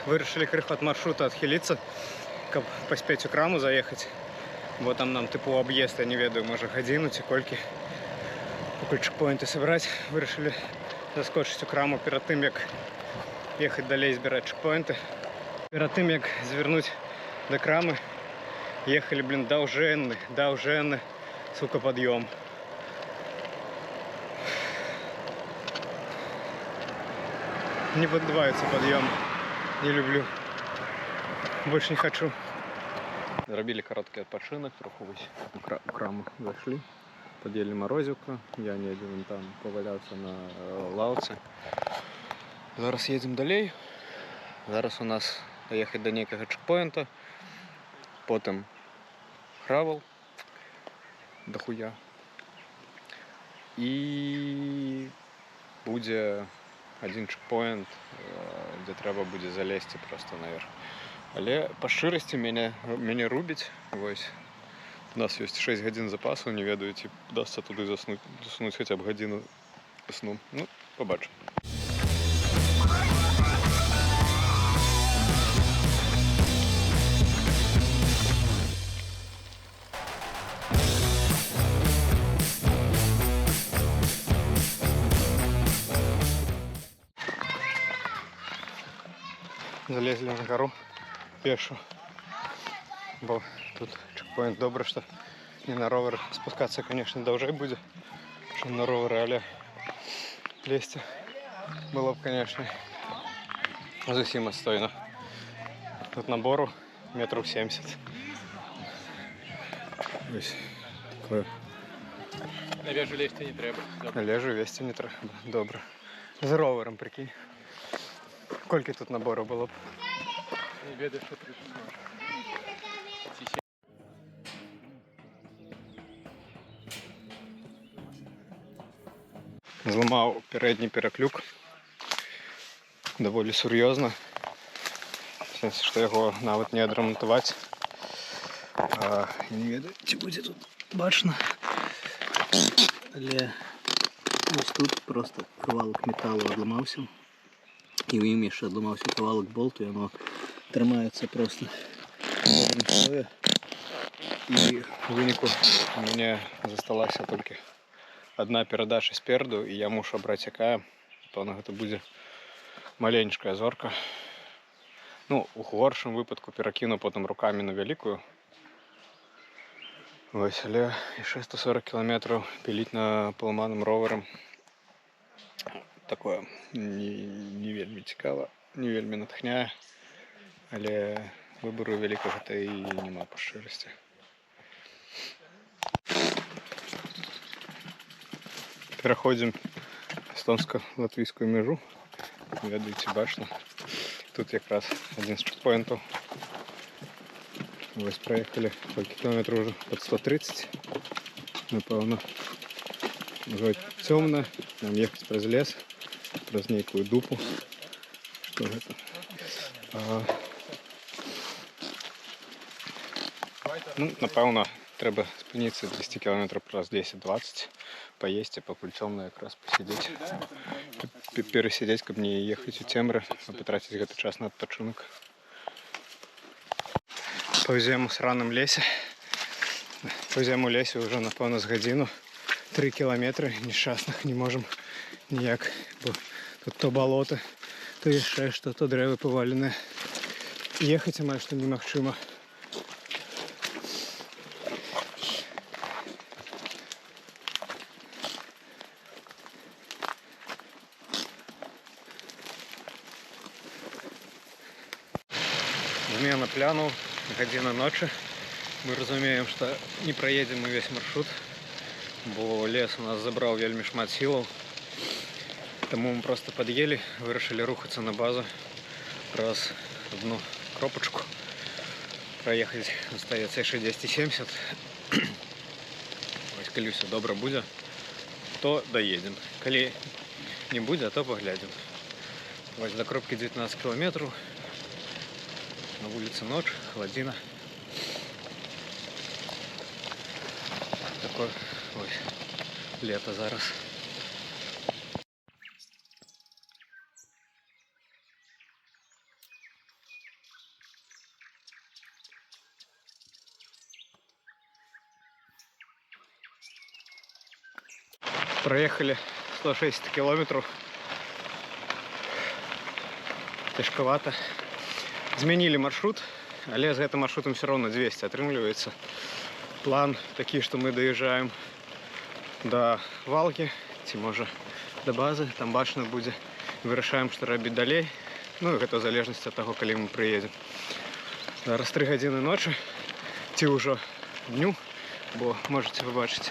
Вырашили крыху от маршрута отхилиться, каб паспець у краму заехаць. Бо там нам тыпу аб'езд, я не ведаю, можа гадзіну ці колькі. Пакуль чекпоінты сабраць, вырашылі заскочыць у краму перад тым, як ехаць далей збіраць чекпоінты. Перад тым, як звярнуць да крамы, ехалі, блин, даўжэнны, сука, пад'ём. Не поддаваются подъем. Не люблю. Больше не хочу. Зрабілі кароткі адпачынак, троху у краму зайшлі. Падзелі морозіўку. Я не адзін там паваляўся на лаўцы. Зараз едзем далей. Зараз у нас ехаць да нейкага чекпоінта. Потым гравел дохуя. І будзе один чекпоінт, дзе трэба будзе залезці просто наверх. Але па шчырасці мяне рубіць. Вось. У нас ёсць 6 гадзін запасу, не ведаю, ці удасца туды заснуць хаця б гадзіну сну. Ну, побачым. Залезли на гору пешу, бо тут чекпоинт. Добре, что не на ровер. Спускаться, конечно, даўжэй будзе, чым на ровер, але лезть было б, конечно, зусім адстойна. Тут набору метров 70. Ось такое. На лежу лезть не треба. На лежу везти не треба. Добре. З ровером, прикинь. Колькі тут набору было б? Не ведаю, що прийшло. Зламаў передні пераклюк. Даволі сур'ёзна. В сенсе, што яго нават не адрамантаваць. Не ведаю, ці будзе тут бачна. Але ось тут просто кавалак металу адламаўся. І ў ім яшчэ адламаўся кавалак болту, і яно трымаецца просто. І ў выніку у мяне засталася толькі одна перадача спереду, і я мушу браць якая, то на гэта будзе маленькая зорка. Ну, у горшым выпадку перакіну потым рукамі на вялікую. Вось, але яшчэ 140 кілометраў піліць на паламаным роверам. Такое не вельмі цікава, не вельмі натхняе, але выбору вялікага та і няма па шчырасці. Пераходзім эстонска-латвійскую мяжу. Ведаеце, бачна. Тут якраз адзін з чекпоінтаў. Вось праехалі колькі кіламетраў ўжо пад 130. Напэўна, ўжо цёмна. Нам ехаць праз лес, праз нейкую дупу. Што гэта? Ну, напэўна, трэба спыніцца 200 кілометраў праз 10-20. Поесть, пакуль цёмна якраз пасядзець. Перасядзець, каб не ехаць у цемры, а патраціць гэты час на адпачынак. Паўзем у сраным лесе. Паўзем у лесе ўжо, напэўна, з гадзіну. 3 кіламетры нешчасных не можам ніяк, бо тут то балота, то яшчэ што, то дрэвы паваленыя. Ехаць амаль што немагчыма. Змена планаў, гадзіна ночы. Мы разумеем, што не праедзем увесь маршрут, бо лес у нас забраў вельмі шмат сілаў. Таму мы проста пад'елі, вырашылі рухацца на базу праз одну кропачку. Праехаць застаецца яшчэ 10-70. Вось, калі ўсё добра будзе, то даедзем. Калі не будзе, то паглядзім. Вось да кропкі 19 кілометраў. На вуліцы ноч, халадзіна. Такой, ой, лето зараз. Проехали 160 километров. Тяжковато. Зменили маршрут, але за этим маршрутом все равно 200 отрымливается. План такий, что мы доезжаем до Валки, ці може до бази, там бачно буде. Вирішаємо, що робити далі. Ну і це в залежності від того, коли ми приїдемо. Зараз 3 години ночі, ці вже дню, бо можете ви бачити,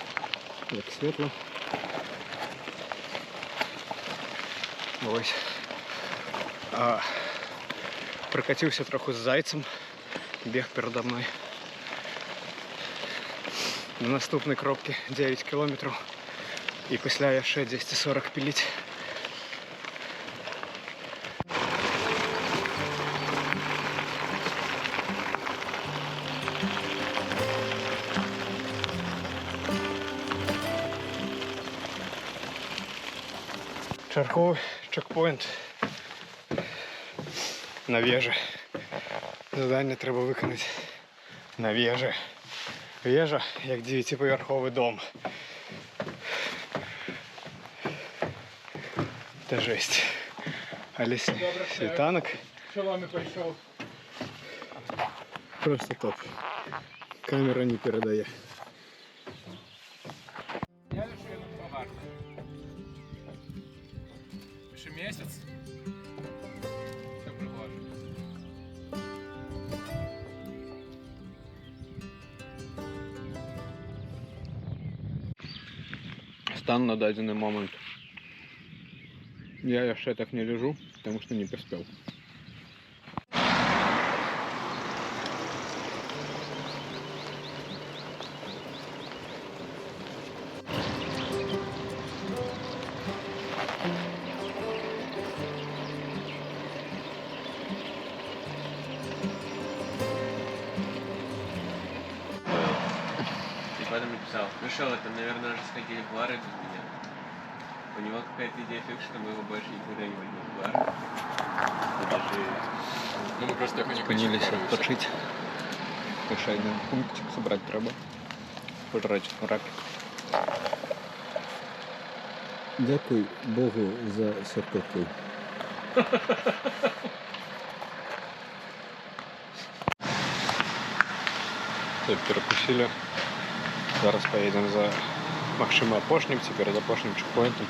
як світло. Ось. Прокатився трохи з зайцем, біг передо мною. До наступної кропки 9 кілометрів. І після я ще 240 пилить. Черговий чекпоінт на вежі. Завдання треба виконати на вежі. Вежа, як 9-поверховий дом. Це жесть. Але світанок. Що вами прийшов? Просто топ. Камера не передає. Я лише поважно. Ще місяць. Все приглажу. Стан на дадений момент. Я ще так не лежу, потому что не поспел. И потом написал, ну что вы там, наверное, уже сходили в бары без меня. У него какая-то идея фиг, что мы его больше никуда не возьмем в бар. Даже... Ну ми просто його не Спинились хочемо відпочити. Ще один пунктик собрати треба. Пожрати раків. Дякую Богу за саркоту. Перекусили. Зараз поїдемо за Макшима Апошнім, тепер за Апошнім чекпоінтом.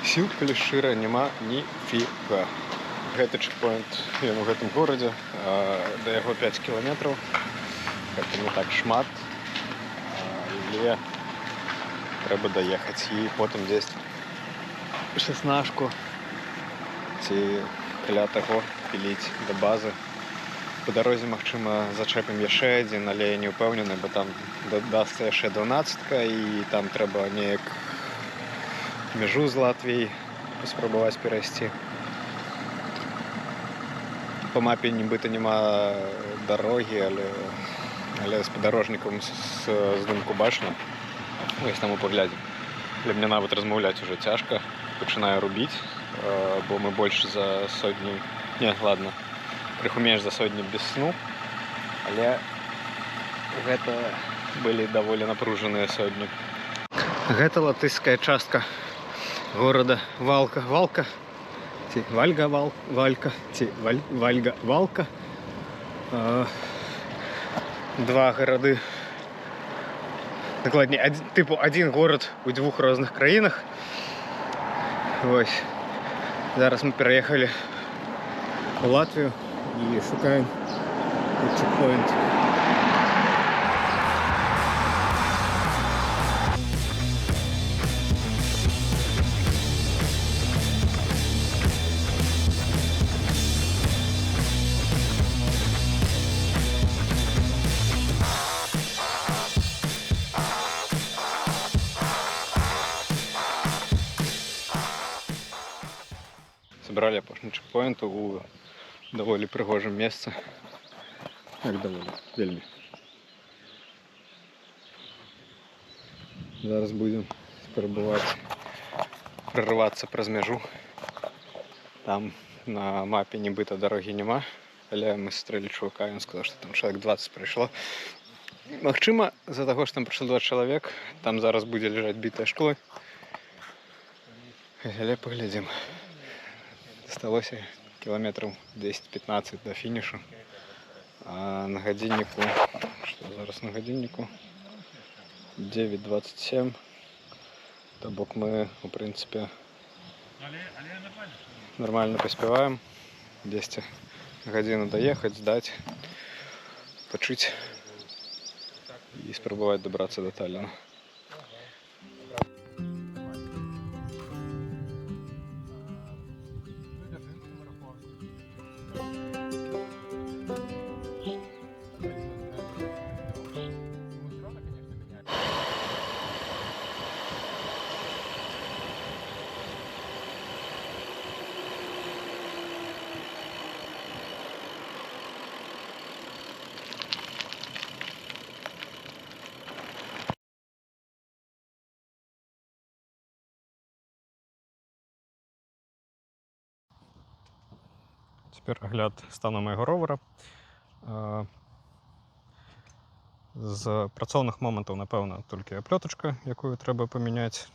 Сіл Калішира нема ніфіга. Гэты чекпоінт ён у гэтым горадзе, да яго 5 кілометраў. Гэта не так шмат, але трэба даехаць і потым дзесь 16-ку ці каля таго піліць да базы. По дарозе, магчыма, зачэпім яшчэ адзін, але я не ўпэўнены, бо там дадасца яшчэ 12-ка і там трэба неяк мяжу з Латвіяй паспрабаваць перайсці. По мапе нібыта няма дарогі, але спадарожнікам з думку бачна. Вось там у паглядзе. Для мяне нават размаўляць ужо цяжка. Пачынаю рубіць, бо мы больш за сотню... Не, ладно. Крыху менш за сотню без сну, але гэта былі даволі напружаныя сотні. Гэта латышская частка горада Валка. Валка ці Вальга Валька ці Вальга Валка. Два гарады, дакладней, типу один горад у двух розных краінах. Вось. Зараз мы пераехалі у Латвію і шукаем чекпоінт. Собрали апошні чекпоінт у даволі пригожым месцы. Як даволі, вельмі. Зараз будем спрабаваць прорывацца праз мяжу. Там на мапе нібыта дарогі няма, але мы сустрэлі чувака, ён сказаў, што там чалавек 20 прайшло. Магчыма, з-за таго, што там прыйшло 20 чалавек, там зараз будзе ляжаць бітае шкло. Але паглядзім. Засталося кіламетраў 10-15 да фінішу. А на гадзінніку, што зараз на гадзінніку? 9:27. То бок мы, у прынцыпе, нормально паспяваем. 10 гадзіну даехаць, здаць, пачыць і спрабаваць дабрацца да Талліна. Цяпер агляд стану майго ровара. З працоўных момантаў, напэўна, толькі аплётачка, якую трэба памяняць.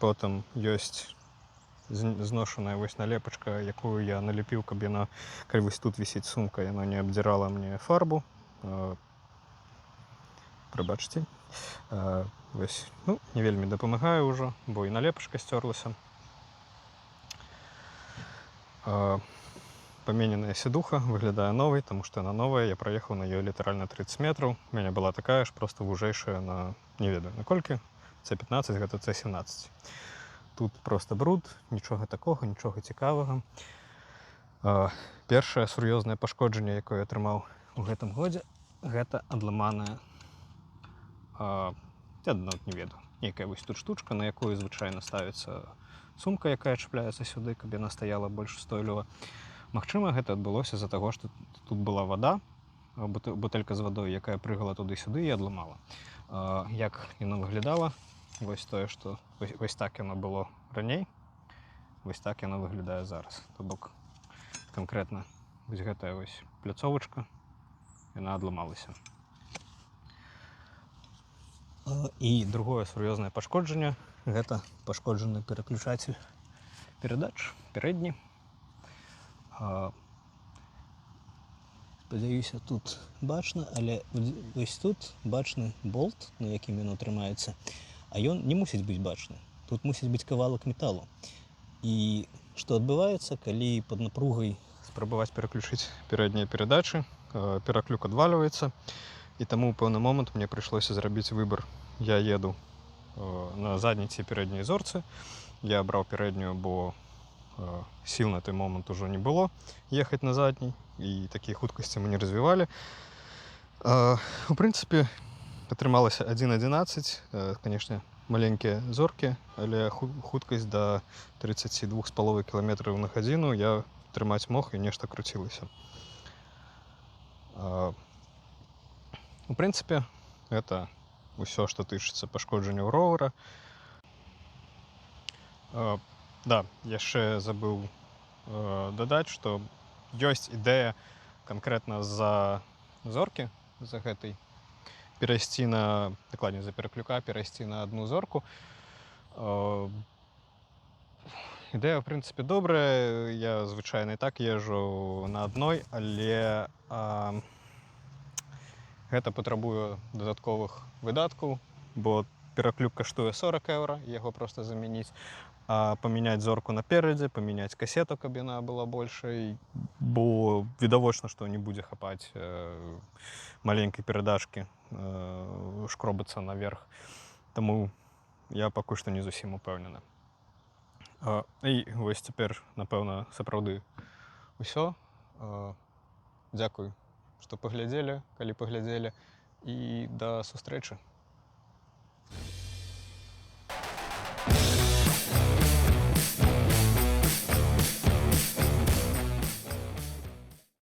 Потым ёсць зношаная вось налепачка, якую я налепіў, каб яна, калі вось тут вісіць сумка, яна не абдзірала мне фарбу. Прабачце. Вось, ну, не вельмі дапамагае ўжо, бо і налепачка сцёрлася. Памененая сідуха выглядае новай, таму што яна новая, я праехаў на ёй літаральна 30 метраў. У мяне была такая ж, проста вужэйшая на, не ведаю, на колькі, C15, гэта C17. Тут проста бруд, нічога такога, нічога цікавага. Першае сур'ёзнае пашкоджанне, якое я атрымаў у гэтым годзе, гэта адламаная, я нават не ведаю, нейкая вось тут штучка, на якую звычайна ставіцца сумка, якая чапляецца сюды, каб яна стаяла больш устойліва. Магчыма, гэта адбылося з-за таго, што тут была вада, бутэлька з вадой, якая прыгала туды-сюды і адламала. Як яно выглядала? Вось тое, што вось так яно было раней, вось так яно выглядае зараз. То бок, канкрэтна, вось гэтая вось пляцовачка, яна адламалася. І другое сур'ёзнае пашкоджанне – гэта пашкоджаны пераключатель перадач, пярэдні. Спадзяюся, тут бачна, але вось тут бачны болт, на якім ён трымаецца, а ён не мусіць быць бачны. Тут мусіць быць кавалак металу. І што адбываецца, калі пад напругай спрабаваць пераключыць пярэднія перадачы, пераклюк адвальваецца, і таму ў пэўны момант мне прыйшлося зрабіць выбар. Я еду на задняй ці пярэдняй зорцы. Я абраў пярэднюю, бо сіл на той момант ужо не было ехаць на задняй, і такія хуткасці мы не развівалі. У прынцыпе, атрымалася 1.11, канешне, маленькія зоркі, але хуткасць да 32,5 км на гадзіну я трымаць мог, і нешта круцілася. У прынцыпе, гэта ўсё, што тычыцца пашкоджанняў ровара. Да, яшчэ забыў дадаць, што ёсць ідэя канкрэтна з-за зоркі, за гэтай, перайсці на, дакладней, за пераклюка, перайсці на адну зорку. Ідэя, в прынцыпе, добрая. Я звычайна і так езжу на адной, але гэта патрабуе дадатковых выдаткаў, бо пераклюк каштуе 40 еўра, яго проста замяніць. А памяняць зорку наперадзе, памяняць касету, каб яна была большай, бо відавочна, што не будзе хапаць маленькай перадачкі, шкробацца наверх. Таму я пакуль што не зусім упэўнены. І вось цяпер, напэўна, сапраўды ўсё. Дзякуй, што паглядзелі, калі паглядзелі, і да сустрэчы.